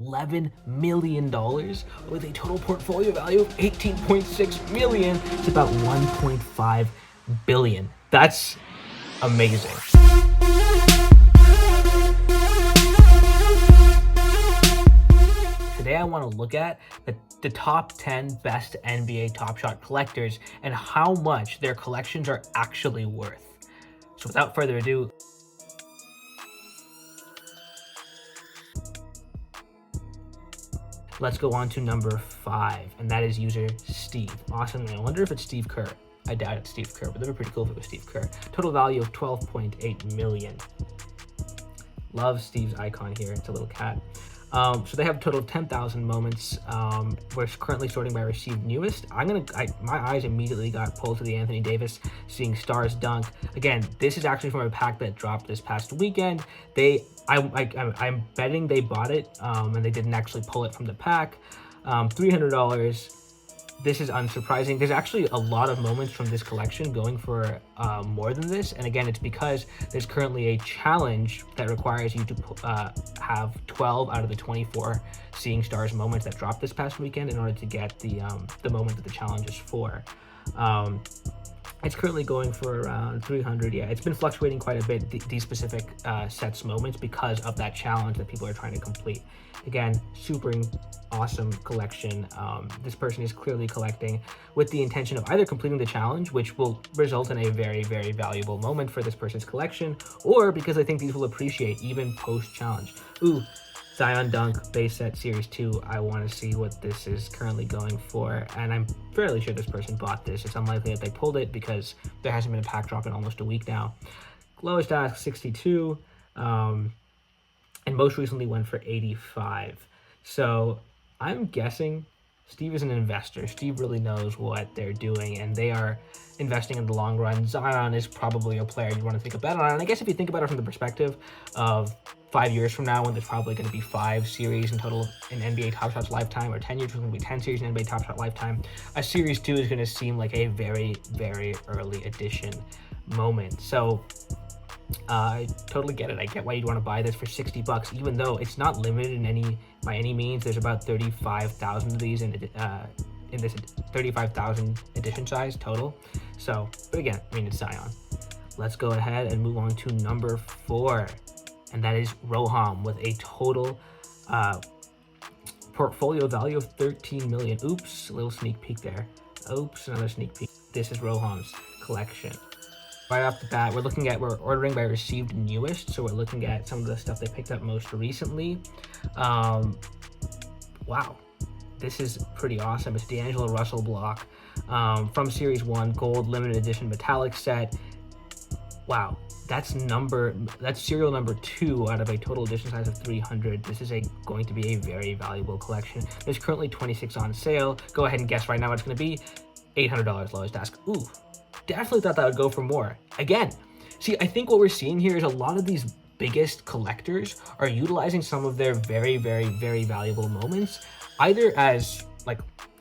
$11 million with a total portfolio value of 18.6 million. It's about 1.5 billion. That's amazing. Today I want to look at the top 10 best NBA Top Shot collectors and how much their collections are actually worth. So without further ado, let's go on to number 5, and that is user Steve. Awesome. I wonder if it's Steve Kerr. I doubt it's Steve Kerr, but that would be pretty cool if it was Steve Kerr. Total value of 12.8 million. Love Steve's icon here. It's a little cat. So they have a total of 10,000 moments. We're currently sorting by received newest. My eyes immediately got pulled to the Anthony Davis seeing stars dunk. Again, this is actually from a pack that dropped this past weekend. I'm betting they bought it and they didn't actually pull it from the pack. $300. This is unsurprising. There's actually a lot of moments from this collection going for more than this. And again, it's because there's currently a challenge that requires you to have 12 out of the 24 Seeing Stars moments that dropped this past weekend in order to get the moment that the challenge is for. It's currently going for around 300. Yeah, it's been fluctuating quite a bit, these specific sets moments, because of that challenge that people are trying to complete. Again, super awesome collection. This person is clearly collecting with the intention of either completing the challenge, which will result in a very, very valuable moment for this person's collection, or because I think these will appreciate even post-challenge. Ooh, Zion Dunk base set series 2. I want to see what this is currently going for, and I'm fairly sure this person bought this. It's unlikely that they pulled it because there hasn't been a pack drop in almost a week now. Lowest ask 62, and most recently went for 85. So I'm guessing Steve is an investor. Steve really knows what they're doing, and they are investing in the long run. Zion is probably a player you want to take a bet on. And I guess if you think about it from the perspective of 5 years from now, when there's probably going to be 5 series in total in NBA Top Shot's lifetime, or 10 years, there's going to be 10 series in NBA Top Shot lifetime, a series 2 is going to seem like a very, very early edition moment. So I totally get it. I get why you'd want to buy this for $60, even though it's not limited by any means. There's about 35,000 of these in this 35,000 edition size total. So, but again, I mean, it's Zion. Let's go ahead and move on to number 4, and that is Roham with a total portfolio value of 13 million. Oops, a little sneak peek there. Oops, another sneak peek. This is Roham's collection. Right off the bat, we're ordering by received newest, so we're looking at some of the stuff they picked up most recently. Wow, this is pretty awesome. It's D'Angelo Russell block from Series 1, gold limited edition metallic set. Wow, that's serial number 2 out of a total edition size of 300. This is going to be a very valuable collection. There's currently 26 on sale. Go ahead and guess right now what it's going to be. $800 lowest ask. Ooh. Definitely thought that would go for more. Again, see, I think what we're seeing here is a lot of these biggest collectors are utilizing some of their very, very, very valuable moments, either as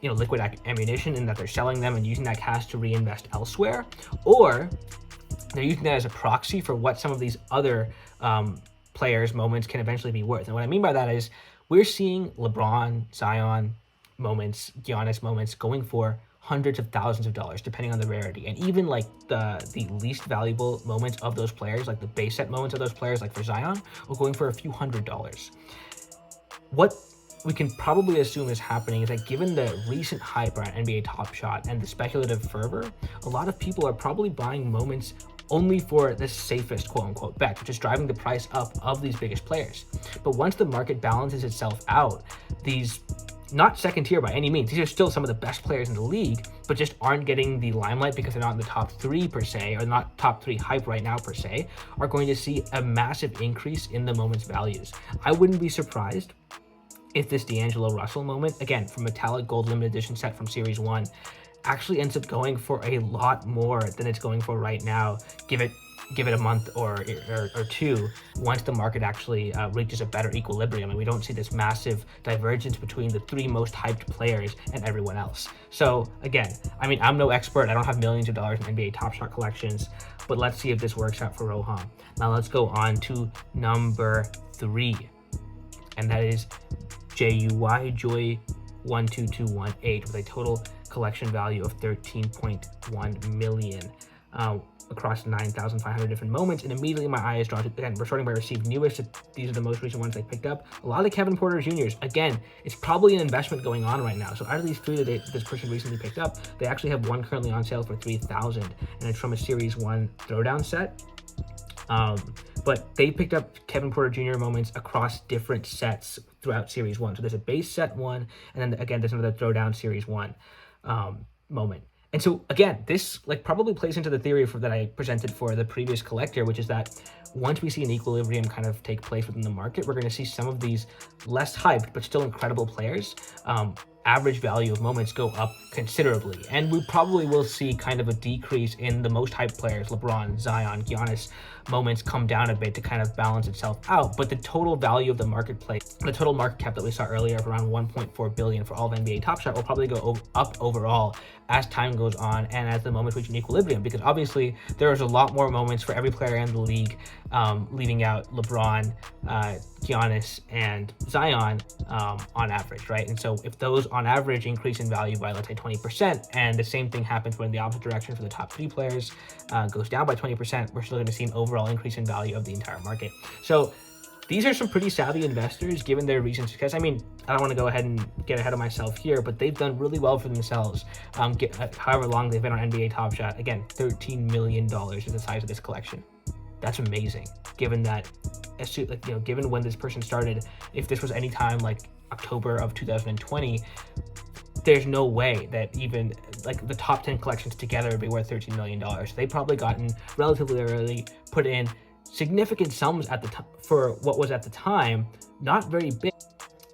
liquid ammunition in that they're selling them and using that cash to reinvest elsewhere, or they're using that as a proxy for what some of these other players' moments can eventually be worth. And what I mean by that is we're seeing LeBron, Zion moments, Giannis moments going for hundreds of thousands of dollars, depending on the rarity. And even like the least valuable moments of those players, like the base set moments of those players, like for Zion, are going for a few $100s. What we can probably assume is happening is that given the recent hype around NBA Top Shot and the speculative fervor, a lot of people are probably buying moments only for the safest quote-unquote bet, which is driving the price up of these biggest players. But once the market balances itself out, these not second tier by any means, these are still some of the best players in the league, but just aren't getting the limelight because they're not in the top 3 per se, or not top 3 hype right now per se, are going to see a massive increase in the moment's values. I wouldn't be surprised if this D'Angelo Russell moment, again, from metallic gold limited edition set from Series 1, actually ends up going for a lot more than it's going for right now. Give it a month or 2 once the market actually reaches a better equilibrium and we don't see this massive divergence between the 3 most hyped players and everyone else. So again, I mean, I'm no expert. I don't have millions of dollars in NBA Top Shot collections, but let's see if this works out for Roham. Now let's go on to number 3, and that is Joy12218 with a total collection value of 13.1 million. Across 9,500 different moments, and immediately my eye is drawn to, again, we're starting by received newest. These are the most recent ones I picked up. A lot of Kevin Porter Jr.'s. Again, it's probably an investment going on right now. So out of these three that this person recently picked up, they actually have one currently on sale for 3,000, and it's from a Series 1 Throwdown set. But they picked up Kevin Porter Jr. moments across different sets throughout Series 1. So there's a base set 1, and then again, there's another Throwdown Series 1 moment. And so again, this probably plays into the theory that I presented for the previous collector, which is that once we see an equilibrium kind of take place within the market, we're going to see some of these less hyped but still incredible players average value of moments go up considerably, and we probably will see kind of a decrease in the most hyped players, LeBron, Zion, Giannis, moments come down a bit to kind of balance itself out. But the total value of the marketplace, the total market cap that we saw earlier of around 1.4 billion for all of NBA Top Shot will probably go up overall as time goes on and as the moments reach an equilibrium, because obviously there is a lot more moments for every player in the league, leaving out LeBron, Giannis, and Zion on average, right? And so if those on average increase in value by, let's say, 20%, and the same thing happens when the opposite direction for the top 3 players goes down by 20%, we're still going to see an overall increase in value of the entire market. So these are some pretty savvy investors given their recent success. I mean, I don't want to go ahead and get ahead of myself here, but they've done really well for themselves, however long they've been on NBA Top Shot. Again, $13 million is the size of this collection. That's amazing, given that, given when this person started. If this was any time like October of 2020, there's no way that even the top 10 collections together would be worth $13 million. They probably gotten relatively early, put in significant sums at the time for what was at the time not very big.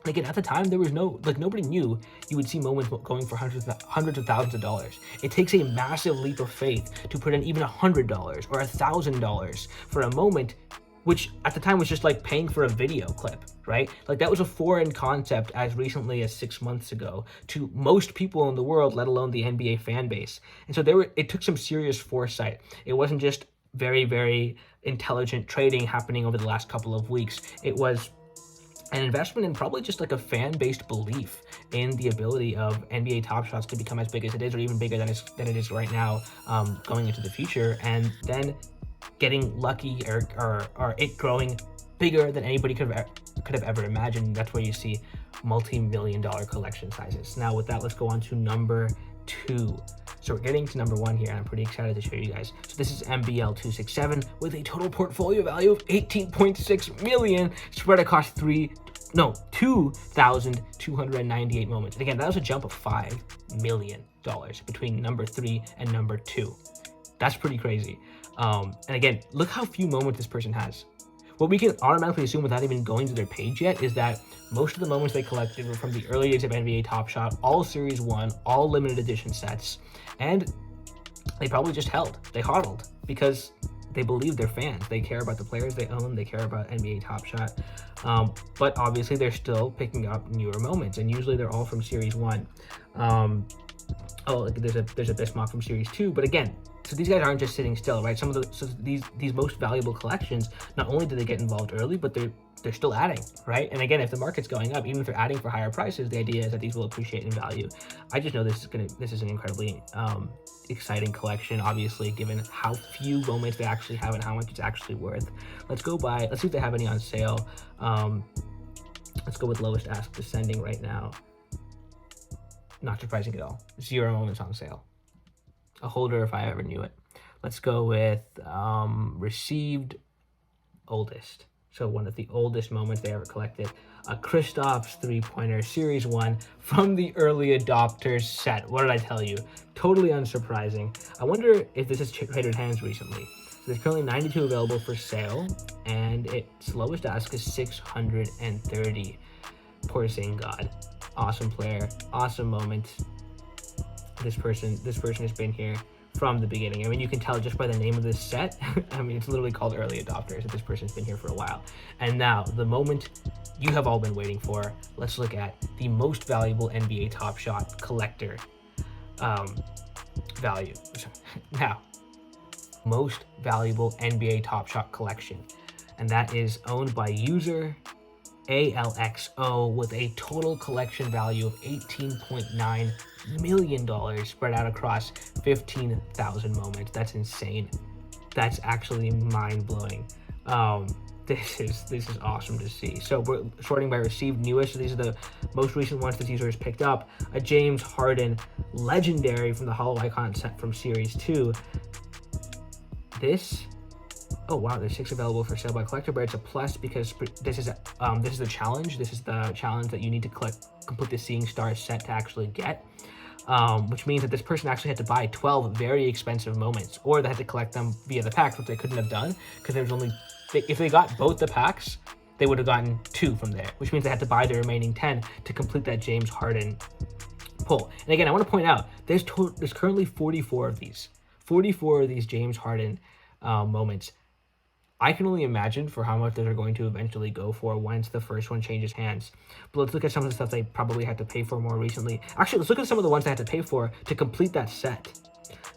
Again, at the time, there was nobody knew you would see moments going for hundreds of thousands of dollars. It takes a massive leap of faith to put in even $100 or $1,000 for a moment, which at the time was just like paying for a video clip, right? That was a foreign concept as recently as 6 months ago to most people in the world, let alone the NBA fan base. And so it took some serious foresight. It wasn't just very, very intelligent trading happening over the last couple of weeks. It was an investment in probably just a fan-based belief in the ability of NBA Top Shots to become as big as it is, or even bigger than it is right now, going into the future, and then getting lucky or it growing bigger than anybody could have ever imagined. That's where you see multi-million-dollar collection sizes. Now with that, let's go on to number 2. So we're getting to number 1 here, and I'm pretty excited to show you guys. So this is MBL267 with a total portfolio value of 18.6 million spread across 2,298 moments. And again, that was a jump of $5 million between number 3 and number 2. That's pretty crazy. And again, look how few moments this person has. What we can automatically assume without even going to their page yet is that most of the moments they collected were from the early days of NBA Top Shot, all Series 1, all limited edition sets, and they probably just held. They hodled because they believe they're fans. They care about the players they own. They care about NBA Top Shot. But obviously they're still picking up newer moments, and usually they're all from Series 1. There's a Bismarck from Series 2, but again, so these guys aren't just sitting still, right? These most valuable collections, not only do they get involved early, but they're still adding, right? And again, if the market's going up, even if they're adding for higher prices, the idea is that these will appreciate in value. I just know this is an incredibly exciting collection, obviously, given how few moments they actually have and how much it's actually worth. Let's see if they have any on sale. Let's go with lowest ask descending right now. Not surprising at all. 0 moments on sale. A holder if I ever knew it. Let's go with received oldest. So one of the oldest moments they ever collected. A Kristaps 3-pointer Series 1 from the early adopters set. What did I tell you? Totally unsurprising. I wonder if this has traded hands recently. So there's currently 92 available for sale, and its lowest ask is 630. Porzingis. Awesome player, awesome moment. This person has been here from the beginning. I mean, you can tell just by the name of this set. I mean, it's literally called Early Adopters, that this person's been here for a while. And now, the moment you have all been waiting for, let's look at the most valuable NBA Top Shot collector value. Now, most valuable NBA Top Shot collection. And that is owned by user ALXO with a total collection value of $18.9 million spread out across 15,000 moments. That's insane. That's actually mind-blowing. This is awesome to see. So we're sorting by received newest. So these are the most recent ones this user has picked up. A James Harden legendary from the Hollow Icon set from Series 2. This, oh wow, there's 6 available for sale by collector, but it's a plus because this is the challenge. This is the challenge that you need to complete the Seeing Stars set to actually get. Which means that this person actually had to buy 12 very expensive moments, or they had to collect them via the packs, which they couldn't have done because there was only, if they got both the packs, they would have gotten 2 from there, which means they had to buy the remaining 10 to complete that James Harden pull. And again, I want to point out there's currently 44 of these James Harden moments. I can only imagine for how much they're going to eventually go for once the first one changes hands. But let's look at some of the stuff they probably had to pay for more recently. Actually, let's look at some of the ones they had to pay for to complete that set.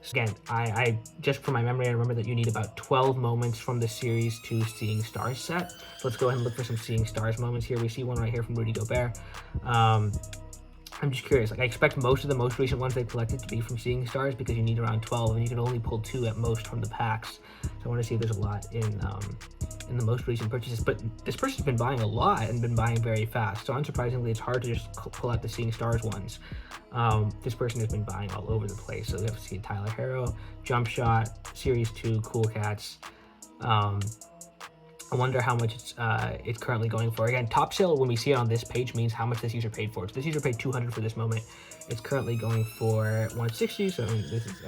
So again, I just from my memory, I remember that you need about 12 moments from the Series 2 Seeing Stars set. So let's go ahead and look for some Seeing Stars moments here. We see one right here from Rudy Gobert. I'm just curious, like I expect most of the most recent ones they collected to be from Seeing Stars because you need around 12 and you can only pull 2 at most from the packs. So I want to see if there's a lot in the most recent purchases, but this person's been buying a lot and been buying very fast. So unsurprisingly, it's hard to just pull out the Seeing Stars ones. This person has been buying all over the place. So we have to see Tyler Herro, Jump Shot, Series 2, Cool Cats. I wonder how much it's currently going for. Again, top sale when we see it on this page means how much this user paid for. So this user paid $200 for this moment. It's currently going for $160. So I mean, this is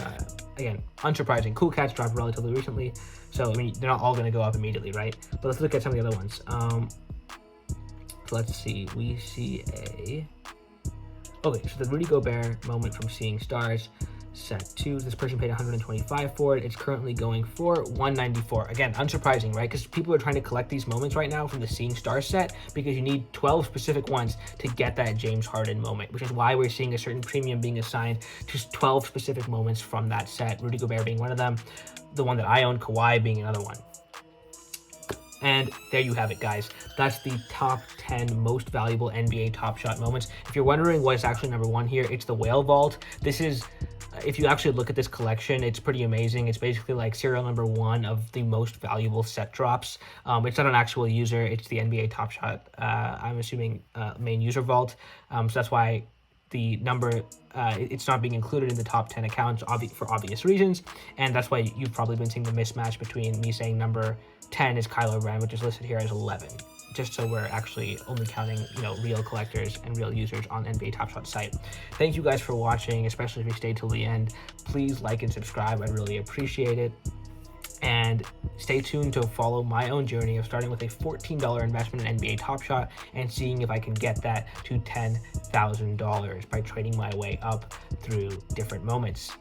again unsurprising. Cool Cats dropped relatively recently, so I mean they're not all going to go up immediately, right? But let's look at some of the other ones. Let's see. We see okay. So the Rudy Gobert moment from Seeing Stars. Set 2. This person paid $125 for it. It's currently going for $194. Again, unsurprising, right? Because people are trying to collect these moments right now from the Seeing Stars set because you need 12 specific ones to get that James Harden moment, which is why we're seeing a certain premium being assigned to 12 specific moments from that set. Rudy Gobert being one of them. The one that I own, Kawhi, being another one. And there you have it, guys. That's the top 10 most valuable NBA Top Shot moments. If you're wondering what is actually number 1 here, it's the Whale Vault. This is, if you actually look at this collection, it's pretty amazing. It's basically like serial number 1 of the most valuable set drops. It's not an actual user. It's the NBA Top Shot, I'm assuming, main user vault. So that's why the number, it's not being included in the top 10 accounts for obvious reasons. And that's why you've probably been seeing the mismatch between me saying number 10 is Kylo Ren, which is listed here as 11. Just so we're actually only counting, real collectors and real users on NBA Top Shot site. Thank you guys for watching, especially if you stayed till the end. Please like and subscribe. I'd really appreciate it. And stay tuned to follow my own journey of starting with a $14 investment in NBA Top Shot and seeing if I can get that to $10,000 by trading my way up through different moments.